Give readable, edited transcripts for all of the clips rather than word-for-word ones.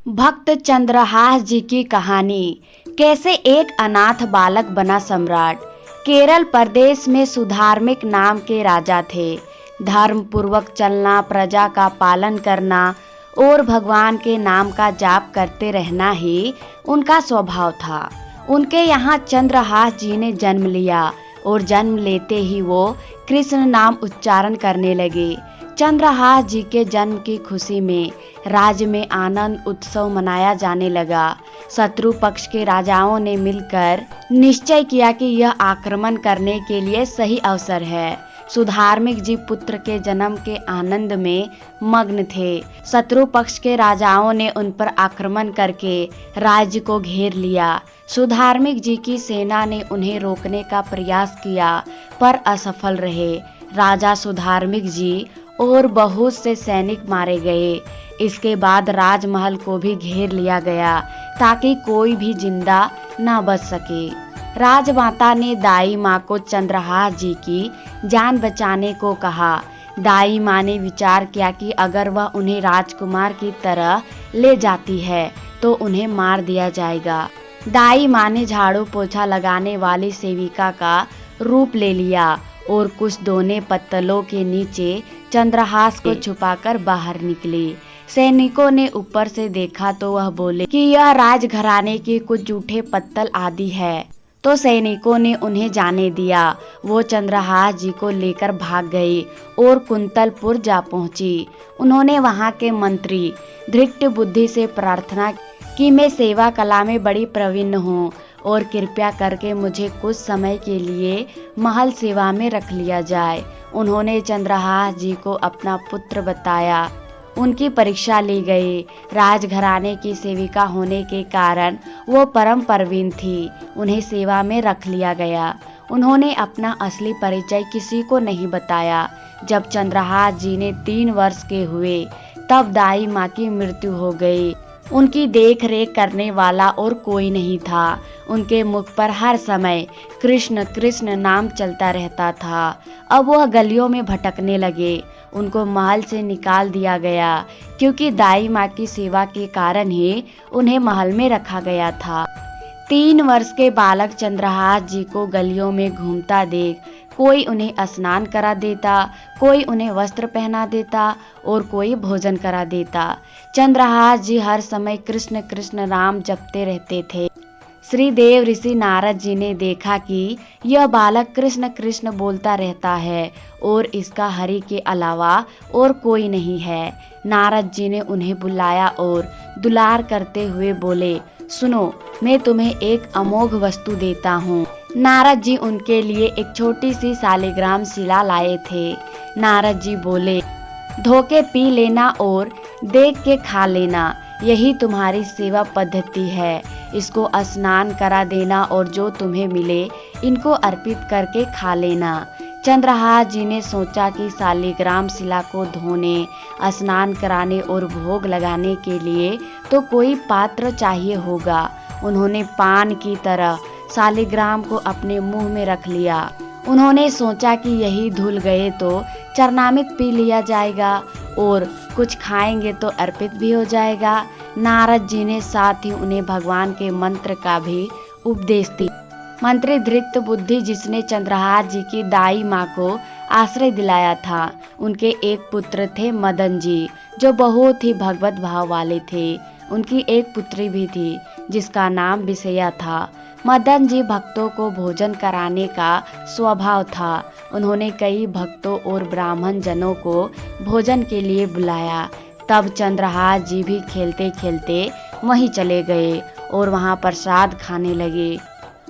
भक्त चंद्रहास जी की कहानी। कैसे एक अनाथ बालक बना सम्राट। केरल प्रदेश में सुधार्मिक नाम के राजा थे। धर्म पूर्वक चलना, प्रजा का पालन करना और भगवान के नाम का जाप करते रहना ही उनका स्वभाव था। उनके यहाँ चंद्रहास जी ने जन्म लिया और जन्म लेते ही वो कृष्ण नाम उच्चारण करने लगे। चंद्रहास जी के जन्म की खुशी में राज्य में आनंद उत्सव मनाया जाने लगा। शत्रु पक्ष के राजाओं ने मिलकर निश्चय किया कि यह आक्रमण करने के लिए सही अवसर है। सुधार्मिक जी पुत्र के जन्म के आनंद में मग्न थे। शत्रु पक्ष के राजाओं ने उन पर आक्रमण करके राज्य को घेर लिया। सुधार्मिक जी की सेना ने उन्हें रोकने का प्रयास किया पर असफल रहे। राजा सुधार्मिक जी और बहुत से सैनिक मारे गए। इसके बाद राजमहल को भी घेर लिया गया ताकि कोई भी जिंदा न बच सके। राजमाता ने दाई माँ को चंद्रहास जी की जान बचाने को कहा। दाई माँ ने विचार किया कि अगर वह उन्हें राजकुमार की तरह ले जाती है तो उन्हें मार दिया जाएगा। दाई माँ ने झाड़ू पोछा लगाने वाली सेविका का रूप ले लिया और कुछ दोने पत्तलों के नीचे चंद्रहास को छुपाकर बाहर निकली। सैनिकों ने ऊपर से देखा तो वह बोले कि यह राजघराने के कुछ जूठे पत्तल आदि है, तो सैनिकों ने उन्हें जाने दिया। वो चंद्रहास जी को लेकर भाग गए और कुंतलपुर जा पहुंची। उन्होंने वहां के मंत्री धृष्टबुद्धि से प्रार्थना कि मैं सेवा कला में बड़ी प्रवीण हूँ और कृपया करके मुझे कुछ समय के लिए महल सेवा में रख लिया जाए। उन्होंने चंद्रहास जी को अपना पुत्र बताया। उनकी परीक्षा ली गई। राजघराने की सेविका होने के कारण वो परम प्रवीण थी। उन्हें सेवा में रख लिया गया। उन्होंने अपना असली परिचय किसी को नहीं बताया। जब चंद्रहास जी ने 3 वर्ष के हुए तब दाई माँ की मृत्यु हो गई। उनकी देख रेख करने वाला और कोई नहीं था। उनके मुख पर हर समय कृष्ण कृष्ण नाम चलता रहता था। अब वह गलियों में भटकने लगे। उनको महल से निकाल दिया गया क्योंकि दाई माँ की सेवा के कारण ही उन्हें महल में रखा गया था। 3 वर्ष के बालक चंद्रहास जी को गलियों में घूमता देख कोई उन्हें स्नान करा देता, कोई उन्हें वस्त्र पहना देता और कोई भोजन करा देता। चंद्रहास जी हर समय कृष्ण कृष्ण नाम जपते रहते थे। श्री देव ऋषि नारद जी ने देखा कि यह बालक कृष्ण कृष्ण बोलता रहता है और इसका हरि के अलावा और कोई नहीं है। नारद जी ने उन्हें बुलाया और दुलार करते हुए बोले, सुनो, मैं तुम्हें एक अमोघ वस्तु देता हूँ। नारद जी उनके लिए एक छोटी सी शालिग्राम शिला लाए थे। नारद जी बोले, धोके पी लेना और देख के खा लेना, यही तुम्हारी सेवा पद्धति है। इसको स्नान करा देना और जो तुम्हें मिले इनको अर्पित करके खा लेना। चंद्रहास जी ने सोचा कि शालिग्राम शिला को धोने, स्नान कराने और भोग लगाने के लिए तो कोई पात्र चाहिए होगा। उन्होंने पान की तरह शालिग्राम को अपने मुंह में रख लिया। उन्होंने सोचा कि यही धुल गए तो चरणामृत पी लिया जाएगा और कुछ खाएंगे तो अर्पित भी हो जाएगा। नारद जी ने साथ ही उन्हें भगवान के मंत्र का भी उपदेश दिया। मंत्री धृष्टबुद्धि जिसने चंद्रहास जी की दाई माँ को आश्रय दिलाया था, उनके एक पुत्र थे मदन जी, जो बहुत ही भगवत भाव वाले थे। उनकी एक पुत्री भी थी जिसका नाम विषया था। मदन जी भक्तों को भोजन कराने का स्वभाव था। उन्होंने कई भक्तों और ब्राह्मण जनों को भोजन के लिए बुलाया। तब चंद्रहास जी भी खेलते खेलते वहीं चले गए और वहां प्रसाद खाने लगे।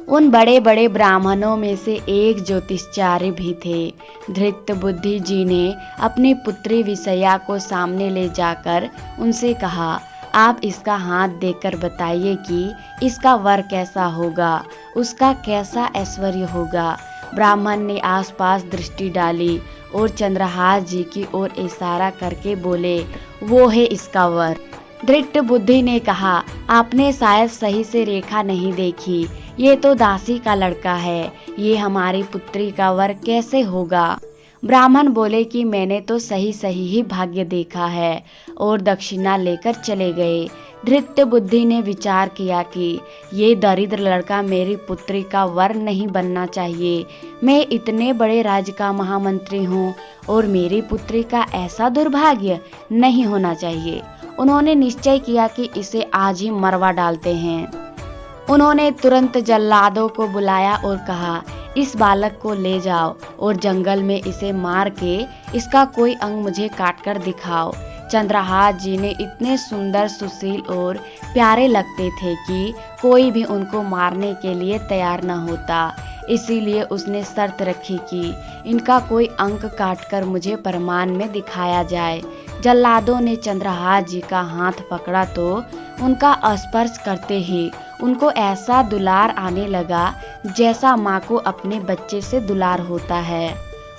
उन बड़े बड़े ब्राह्मणों में से एक ज्योतिषाचार्य भी थे। धृष्टबुद्धि जी ने अपनी पुत्री विषया को सामने ले जाकर उनसे कहा, आप इसका हाथ देखकर बताइए कि इसका वर कैसा होगा, उसका कैसा ऐश्वर्य होगा। ब्राह्मण ने आसपास दृष्टि डाली और चंद्रहास जी की ओर इशारा करके बोले, वो है इसका वर। धृष्टबुद्धि ने कहा, आपने शायद सही से रेखा नहीं देखी, ये तो दासी का लड़का है, ये हमारी पुत्री का वर कैसे होगा। ब्राह्मण बोले कि मैंने तो सही सही ही भाग्य देखा है और दक्षिणा लेकर चले गए। धृत्य बुद्धि ने विचार किया कि ये दरिद्र लड़का मेरी पुत्री का वर नहीं बनना चाहिए। मैं इतने बड़े राज्य का महामंत्री हूँ और मेरी पुत्री का ऐसा दुर्भाग्य नहीं होना चाहिए। उन्होंने निश्चय किया कि इसे आज ही मरवा डालते हैं। उन्होंने तुरंत जल्लादों को बुलाया और कहा, इस बालक को ले जाओ और जंगल में इसे मार के इसका कोई अंग मुझे काट कर दिखाओ। चंद्रहास जी ने इतने सुंदर, सुशील और प्यारे लगते थे कि कोई भी उनको मारने के लिए तैयार न होता। इसीलिए उसने शर्त रखी कि इनका कोई अंग काटकर मुझे प्रमाण में दिखाया जाए। जल्लादों ने चंद्रहास जी का हाथ पकड़ा तो उनका स्पर्श करते ही उनको ऐसा दुलार आने लगा जैसा माँ को अपने बच्चे से दुलार होता है।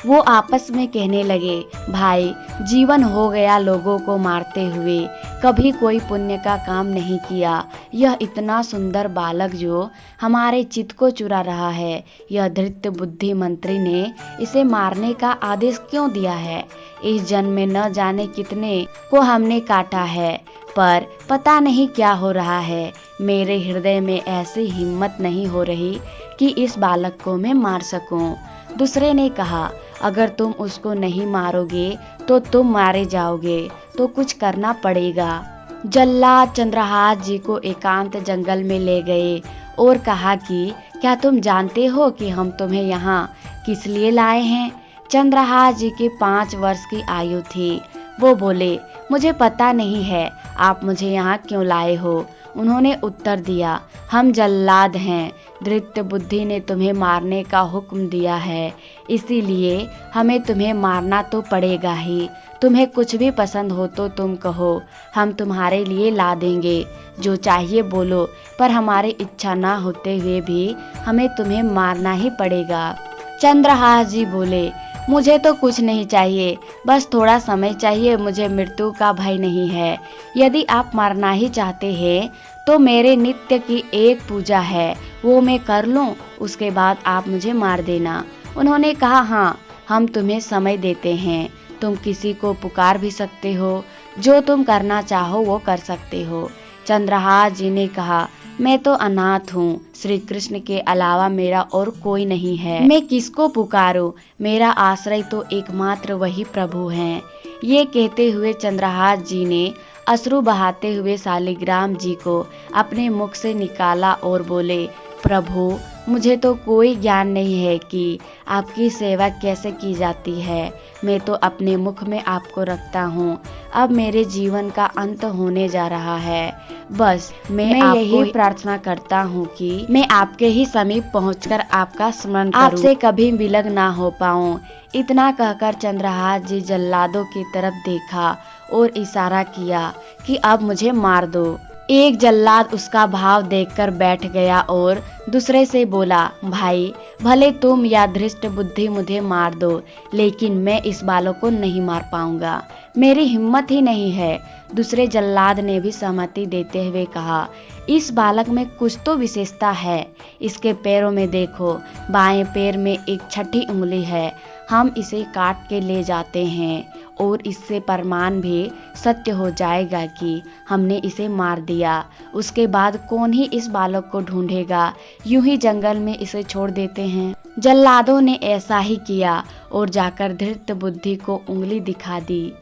वो आपस में कहने लगे, भाई जीवन हो गया लोगों को मारते हुए, कभी कोई पुण्य का काम नहीं किया। यह इतना सुंदर बालक जो हमारे चित्त को चुरा रहा है, यह धृत्य बुद्धि मंत्री ने इसे मारने का आदेश क्यों दिया है? इस जन्म में न जाने कितने को हमने काटा है, पर पता नहीं क्या हो रहा है। मेरे हृदय में ऐसी हिम्मत नहीं हो रही कि इस बालक को मैं मार सकूं। दूसरे ने कहा, अगर तुम उसको नहीं मारोगे तो तुम मारे जाओगे, तो कुछ करना पड़ेगा। जल्लाद चंद्रहास जी को एकांत जंगल में ले गए और कहा कि क्या तुम जानते हो कि हम तुम्हें यहाँ किस लिए लाए हैं? चंद्रहास जी की 5 वर्ष की आयु थी। वो बोले, मुझे पता नहीं है आप मुझे यहाँ क्यों लाए हो। उन्होंने उत्तर दिया, हम जल्लाद हैं, धृत्य बुद्धि ने तुम्हें मारने का हुक्म दिया है, इसीलिए हमें तुम्हें मारना तो पड़ेगा ही। तुम्हें कुछ भी पसंद हो तो तुम कहो, हम तुम्हारे लिए ला देंगे। जो चाहिए बोलो, पर हमारी इच्छा ना होते हुए भी हमें तुम्हें मारना ही पड़ेगा। चंद्रहास जी बोले, मुझे तो कुछ नहीं चाहिए, बस थोड़ा समय चाहिए, मुझे मृत्यु का भय नहीं है। यदि आप मरना ही चाहते हैं तो मेरे नित्य की एक पूजा है, वो मैं कर लूं, उसके बाद आप मुझे मार देना। उन्होंने कहा, हाँ, हम तुम्हें समय देते हैं, तुम किसी को पुकार भी सकते हो, जो तुम करना चाहो वो कर सकते हो। चंद्रहास जी ने कहा, मैं तो अनाथ हूँ, श्री कृष्ण के अलावा मेरा और कोई नहीं है, मैं किसको पुकारूं? मेरा आश्रय तो एकमात्र वही प्रभु हैं। ये कहते हुए चंद्रहास जी ने अश्रु बहाते हुए शालिग्राम जी को अपने मुख से निकाला और बोले, प्रभु, मुझे तो कोई ज्ञान नहीं है कि आपकी सेवा कैसे की जाती है। मैं तो अपने मुख में आपको रखता हूँ। अब मेरे जीवन का अंत होने जा रहा है। बस मैं यही प्रार्थना करता हूँ कि मैं आपके ही समीप पहुँचकर आपका स्मरण करूं, आपसे कभी विलग ना हो पाऊँ। इतना कहकर चंद्रहास जी जल्लादों की तरफ देखा और इशारा किया कि अब मुझे मार दो। एक जल्लाद उसका भाव देखकर बैठ गया और दूसरे से बोला, भाई, भले तुम या धृष्ट बुद्धि मुझे मार दो, लेकिन मैं इस बालक को नहीं मार पाऊंगा, मेरी हिम्मत ही नहीं है। दूसरे जल्लाद ने भी सहमति देते हुए कहा, इस बालक में कुछ तो विशेषता है। इसके पैरों में देखो, बाएं पैर में एक छठी उंगली है। हम इसे काट के ले जाते हैं और इससे प्रमाण भी सत्य हो जाएगा कि हमने इसे मार दिया। उसके बाद कौन ही इस बालक को ढूंढेगा, यूं ही जंगल में इसे छोड़ देते हैं। जल्लादों ने ऐसा ही किया और जाकर धृत्य बुद्धि को उंगली दिखा दी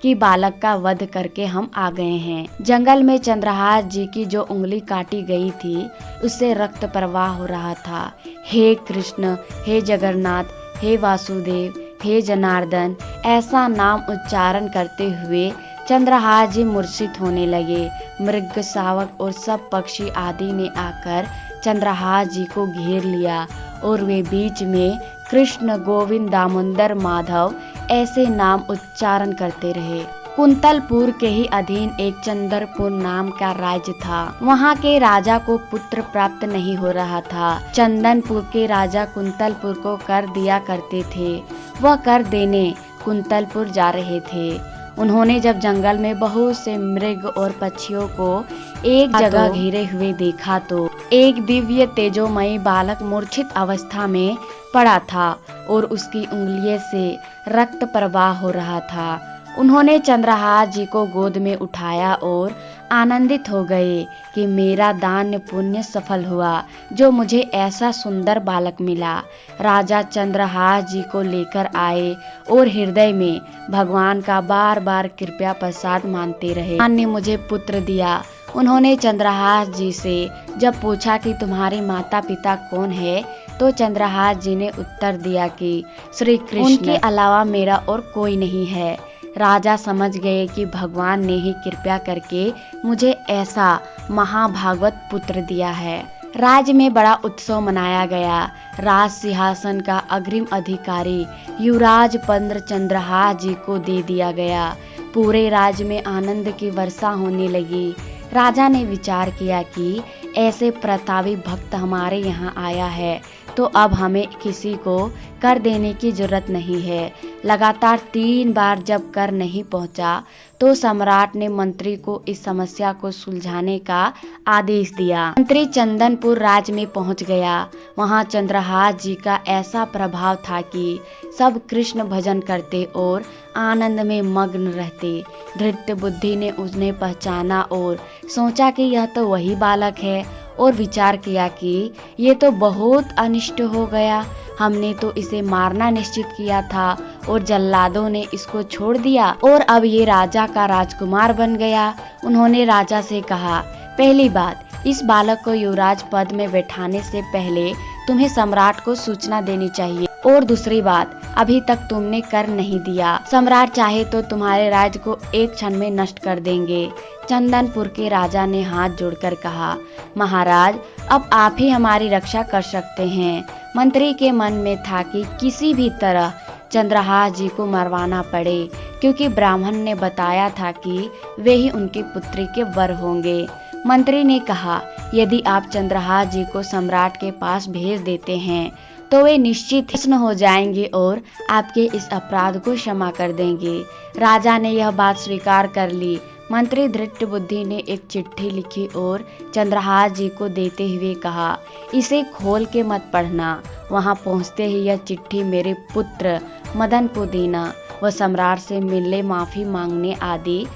कि बालक का वध करके हम आ गए हैं। जंगल में चंद्रहास जी की जो उंगली काटी गई थी, उससे रक्त प्रवाह हो रहा था। हे कृष्ण, हे जगन्नाथ, हे वासुदेव, हे जनार्दन, ऐसा नाम उच्चारण करते हुए चंद्रहास जी मूर्छित होने लगे। मृग, शावक और सब पक्षी आदि ने आकर चंद्रहास जी को घेर लिया और वे बीच में कृष्ण, गोविंद, दामोदर, माधव ऐसे नाम उच्चारण करते रहे। कुंतलपुर के ही अधीन एक चंद्रपुर नाम का राज्य था। वहाँ के राजा को पुत्र प्राप्त नहीं हो रहा था। चंदनपुर के राजा कुंतलपुर को कर दिया करते थे। वह कर देने कुंतलपुर जा रहे थे। उन्होंने जब जंगल में बहुत से मृग और पक्षियों को एक जगह घेरे हुए देखा तो एक दिव्य तेजोमयी बालक मूर्छित अवस्था में पड़ा था और उसकी उंगलियों से रक्त प्रवाह हो रहा था। उन्होंने चंद्रहास जी को गोद में उठाया और आनंदित हो गए कि मेरा दान पुण्य सफल हुआ, जो मुझे ऐसा सुंदर बालक मिला। राजा चंद्रहास जी को लेकर आए और हृदय में भगवान का बार बार कृपा प्रसाद मानते रहे। भगवान ने मुझे पुत्र दिया। उन्होंने चंद्रहास जी से जब पूछा कि तुम्हारे माता पिता कौन है, तो चंद्रहास जी ने उत्तर दिया कि श्री कृष्ण, उनके अलावा मेरा और कोई नहीं है। राजा समझ गए कि भगवान ने ही कृपा करके मुझे ऐसा महाभागवत पुत्र दिया है। राज्य में बड़ा उत्सव मनाया गया। राज सिंहासन का अग्रिम अधिकारी युवराज पंद्र चंद्रहास जी को दे दिया गया। पूरे राज्य में आनंद की वर्षा होने लगी। राजा ने विचार किया कि ऐसे प्रतापी भक्त हमारे यहाँ आया है तो अब हमें किसी को कर देने की जरूरत नहीं है। लगातार 3 बार जब कर नहीं पहुंचा तो सम्राट ने मंत्री को इस समस्या को सुलझाने का आदेश दिया। मंत्री चंदनपुर राज्य में पहुंच गया। वहां चंद्रहास जी का ऐसा प्रभाव था कि सब कृष्ण भजन करते और आनंद में मग्न रहते। धृत्य बुद्धि ने उन्हें पहचाना और सोचा कि यह तो वही बालक है, और विचार किया कि ये तो बहुत अनिष्ट हो गया। हमने तो इसे मारना निश्चित किया था और जल्लादों ने इसको छोड़ दिया और अब ये राजा का राजकुमार बन गया। उन्होंने राजा से कहा, पहली बात, इस बालक को युवराज पद में बैठाने से पहले तुम्हें सम्राट को सूचना देनी चाहिए, और दूसरी बात, अभी तक तुमने कर नहीं दिया। सम्राट चाहे तो तुम्हारे राज्य को एक क्षण में नष्ट कर देंगे। चंदनपुर के राजा ने हाथ जोड़कर कहा, महाराज, अब आप ही हमारी रक्षा कर सकते हैं। मंत्री के मन में था कि किसी भी तरह चंद्रहास जी को मरवाना पड़े, क्योंकि ब्राह्मण ने बताया था कि वे ही उनकी पुत्री के वर होंगे। मंत्री ने कहा, यदि आप चंद्रहास जी को सम्राट के पास भेज देते हैं तो वे निश्चित प्रसन्न हो जाएंगे और आपके इस अपराध को क्षमा कर देंगे। राजा ने यह बात स्वीकार कर ली। मंत्री धृत्य बुद्धि ने एक चिट्ठी लिखी और चंद्रहास जी को देते हुए कहा, इसे खोल के मत पढ़ना। वहां पहुंचते ही यह चिट्ठी मेरे पुत्र मदन को देना। वह सम्राट से मिलने, माफी मांगने आदि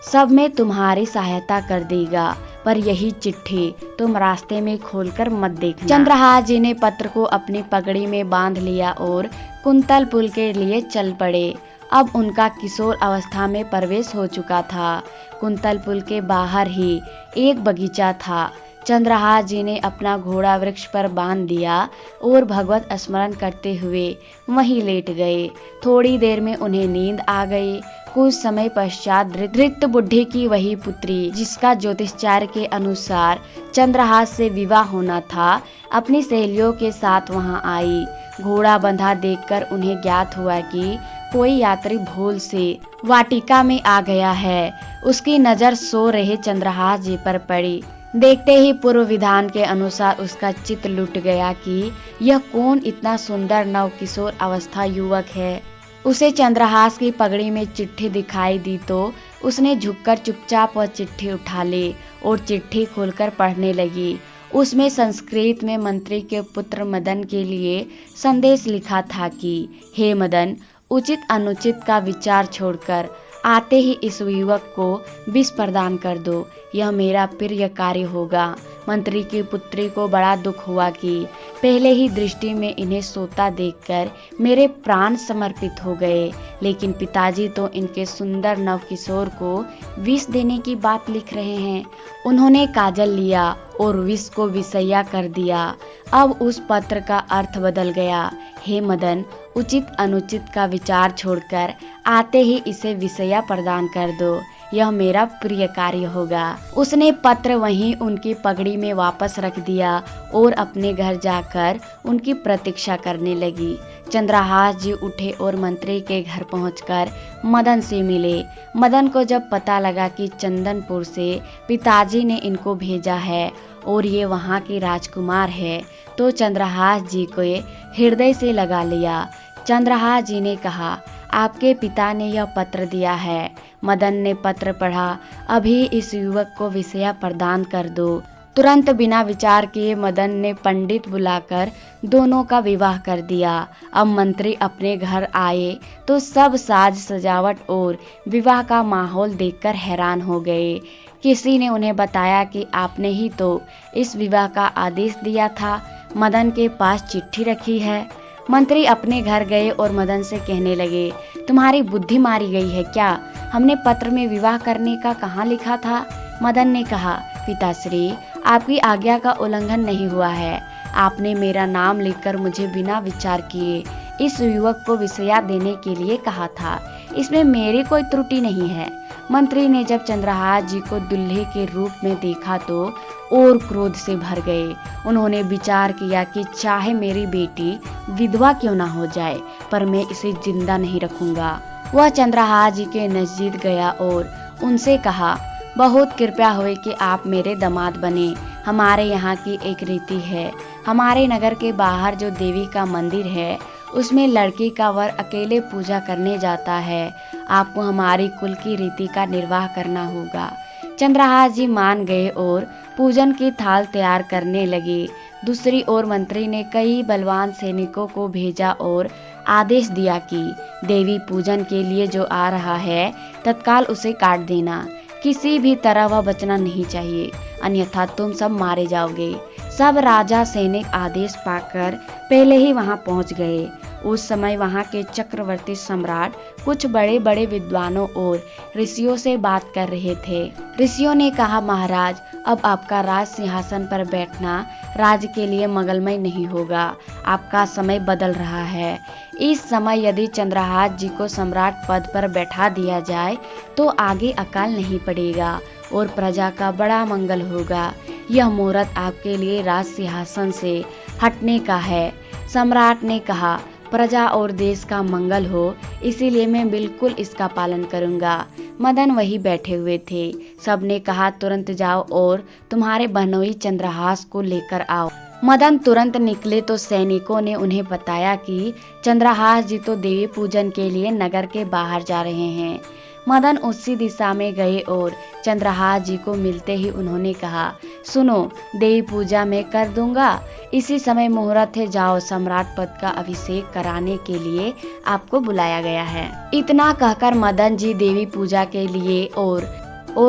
सब में तुम्हारी सहायता कर देगा, पर यही चिट्ठी तुम रास्ते में खोलकर मत देखना। चंद्रहास जी ने पत्र को अपनी पगड़ी में बांध लिया और कुंतल पुल के लिए चल पड़े। अब उनका किशोर अवस्था में प्रवेश हो चुका था। कुंतल पुल के बाहर ही एक बगीचा था। चंद्रहास जी ने अपना घोड़ा वृक्ष पर बांध दिया और भगवत स्मरण करते हुए वहीं लेट गए। थोड़ी देर में उन्हें नींद आ गई। कुछ समय पश्चात धृत्य बुद्धि की वही पुत्री, जिसका ज्योतिषाचार्य के अनुसार चंद्रहास से विवाह होना था, अपनी सहेलियों के साथ वहां आई। घोड़ा बंधा देखकर उन्हें ज्ञात हुआ कि कोई यात्री भूल से वाटिका में आ गया है। उसकी नजर सो रहे चंद्रहास जी पर पड़ी। देखते ही पूर्व विधान के अनुसार उसका चित्त लुट गया कि यह कौन इतना सुंदर नव किशोर अवस्था युवक है। उसे चंद्रहास की पगड़ी में चिट्ठी दिखाई दी तो उसने झुककर चुपचाप वह चिट्ठी उठा ली और चिट्ठी खोलकर पढ़ने लगी। उसमें संस्कृत में मंत्री के पुत्र मदन के लिए संदेश लिखा था कि हे मदन, उचित अनुचित का विचार छोड़कर आते ही इस युवक को विष प्रदान कर दो। यह मेरा प्रिय कार्य होगा। मंत्री की पुत्री को बड़ा दुख हुआ कि पहले ही दृष्टि में इन्हें सोता देखकर मेरे प्राण समर्पित हो गए, लेकिन पिताजी तो इनके सुंदर नव किशोर को विष देने की बात लिख रहे हैं। उन्होंने काजल लिया और विष को विषया कर दिया। अब उस पत्र का अर्थ बदल गया। हे मदन, उचित अनुचित का विचार छोड़कर आते ही इसे विषया प्रदान कर दो। यह मेरा प्रिय कार्य होगा। उसने पत्र वहीं उनकी पगड़ी में वापस रख दिया और अपने घर जाकर उनकी प्रतीक्षा करने लगी। चंद्रहास जी उठे और मंत्री के घर पहुंचकर मदन से मिले। मदन को जब पता लगा कि चंदनपुर से पिताजी ने इनको भेजा है और ये वहाँ के राजकुमार है, तो चंद्रहास जी को हृदय से लगा लिया। चंद्रहास जी ने कहा, आपके पिता ने यह पत्र दिया है। मदन ने पत्र पढ़ा। अभी इस युवक को विषया प्रदान कर दो। तुरंत बिना विचार किए मदन ने पंडित बुलाकर दोनों का विवाह कर दिया। अब मंत्री अपने घर आए तो सब साज सजावट और विवाह का माहौल देखकर हैरान हो गए। किसी ने उन्हें बताया कि आपने ही तो इस विवाह का आदेश दिया था, मदन के पास चिट्ठी रखी है। मंत्री अपने घर गए और मदन से कहने लगे, तुम्हारी बुद्धि मारी गई है क्या? हमने पत्र में विवाह करने का कहाँ लिखा था? मदन ने कहा, पिताश्री, आपकी आज्ञा का उल्लंघन नहीं हुआ है। आपने मेरा नाम लिखकर मुझे बिना विचार किए इस युवक को विषया देने के लिए कहा था। इसमें मेरी कोई त्रुटि नहीं है। मंत्री ने जब चंद्रहास जी को दुल्हे के रूप में देखा तो और क्रोध से भर गए। उन्होंने विचार किया कि चाहे मेरी बेटी विधवा क्यों ना हो जाए, पर मैं इसे जिंदा नहीं रखूंगा। वह चंद्रहास जी के नजदीक गया और उनसे कहा, बहुत कृपया हुई कि आप मेरे दामाद बने। हमारे यहाँ की एक रीति है, हमारे नगर के बाहर जो देवी का मंदिर है उसमें लड़की का वर अकेले पूजा करने जाता है। आपको हमारी कुल की रीति का निर्वाह करना होगा। चंद्रहास जी मान गए और पूजन की थाल तैयार करने लगे। दूसरी ओर मंत्री ने कई बलवान सैनिकों को भेजा और आदेश दिया कि देवी पूजन के लिए जो आ रहा है तत्काल उसे काट देना। किसी भी तरह वह बचना नहीं चाहिए, अन्यथा तुम सब मारे जाओगे। सब राजा सैनिक आदेश पाकर पहले ही वहां पहुंच गए। उस समय वहां के चक्रवर्ती सम्राट कुछ बड़े बड़े विद्वानों और ऋषियों से बात कर रहे थे। ऋषियों ने कहा, महाराज, अब आपका राज सिंहासन पर बैठना राज्य के लिए मंगलमय नहीं होगा। आपका समय बदल रहा है। इस समय यदि चंद्रहास जी को सम्राट पद पर बैठा दिया जाए तो आगे अकाल नहीं पड़ेगा और प्रजा का बड़ा मंगल होगा। यह मुहूर्त आपके लिए राज सिंहासन से हटने का है। सम्राट ने कहा, प्रजा और देश का मंगल हो, इसीलिए मैं बिल्कुल इसका पालन करूंगा। मदन वही बैठे हुए थे। सबने कहा, तुरंत जाओ और तुम्हारे बहनोई चंद्रहास को लेकर आओ। मदन तुरंत निकले तो सैनिकों ने उन्हें बताया कि चंद्रहास जी तो देवी पूजन के लिए नगर के बाहर जा रहे हैं। मदन उसी दिशा में गए और चंद्रहास जी को मिलते ही उन्होंने कहा, सुनो, देवी पूजा मैं कर दूंगा। इसी समय मुहूर्त है, जाओ, सम्राट पद का अभिषेक कराने के लिए आपको बुलाया गया है। इतना कहकर मदन जी देवी पूजा के लिए और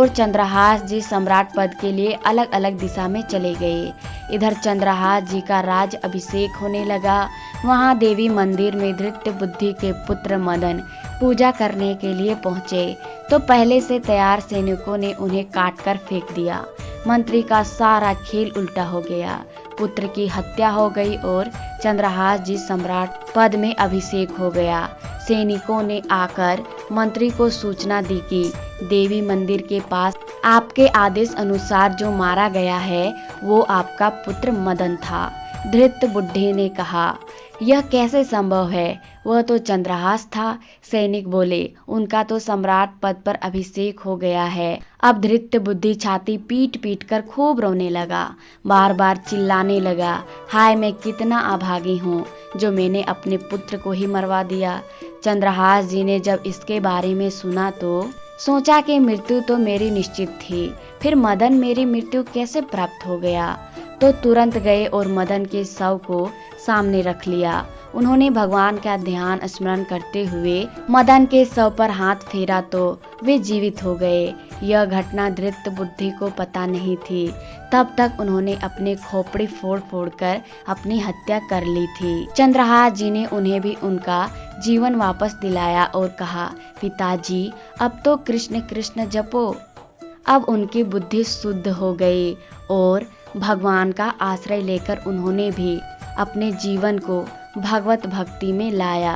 चंद्रहास जी सम्राट पद के लिए अलग अलग दिशा में चले गए। इधर चंद्रहास जी का राज अभिषेक होने लगा। वहां देवी मंदिर में धृत्य बुद्धि के पुत्र मदन पूजा करने के लिए पहुंचे तो पहले से तैयार सैनिकों ने उन्हें काटकर फेंक दिया। मंत्री का सारा खेल उल्टा हो गया। पुत्र की हत्या हो गई और चंद्रहास जी सम्राट पद में अभिषेक हो गया। सैनिकों ने आकर मंत्री को सूचना दी कि देवी मंदिर के पास आपके आदेश अनुसार जो मारा गया है वो आपका पुत्र मदन था। धृत्य बुद्धि ने कहा, यह कैसे संभव है? वह तो चंद्रहास था। सैनिक बोले, उनका तो सम्राट पद पर अभिषेक हो गया है। अब धृत्य बुद्धि छाती पीट पीट कर खूब रोने लगा, बार बार चिल्लाने लगा, हाय मैं कितना अभागी हूँ जो मैंने अपने पुत्र को ही मरवा दिया। चंद्रहास जी ने जब इसके बारे में सुना तो सोचा कि मृत्यु तो मेरी निश्चित थी, फिर मदन मेरी मृत्यु कैसे प्राप्त हो गया? तो तुरंत गए और मदन के शव को सामने रख लिया। उन्होंने भगवान का ध्यान स्मरण करते हुए मदन के शव पर हाथ फेरा तो वे जीवित हो गए। यह घटना धृत्य बुद्धि को पता नहीं थी। तब तक उन्होंने अपने खोपड़ी फोड़ फोड़कर अपनी हत्या कर ली थी। चंद्रहास जी ने उन्हें भी उनका जीवन वापस दिलाया और कहा, पिताजी, अब तो कृष्ण कृष्ण जपो। अब उनकी बुद्धि शुद्ध हो गई और भगवान का आश्रय लेकर उन्होंने भी अपने जीवन को भगवत भक्ति में लाया।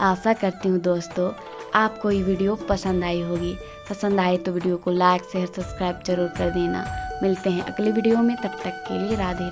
आशा करती हूँ दोस्तों आपको ये वीडियो पसंद आई होगी। पसंद आए तो वीडियो को लाइक शेयर सब्सक्राइब जरूर कर देना। मिलते हैं अगले वीडियो में, तब तक के लिए राधे।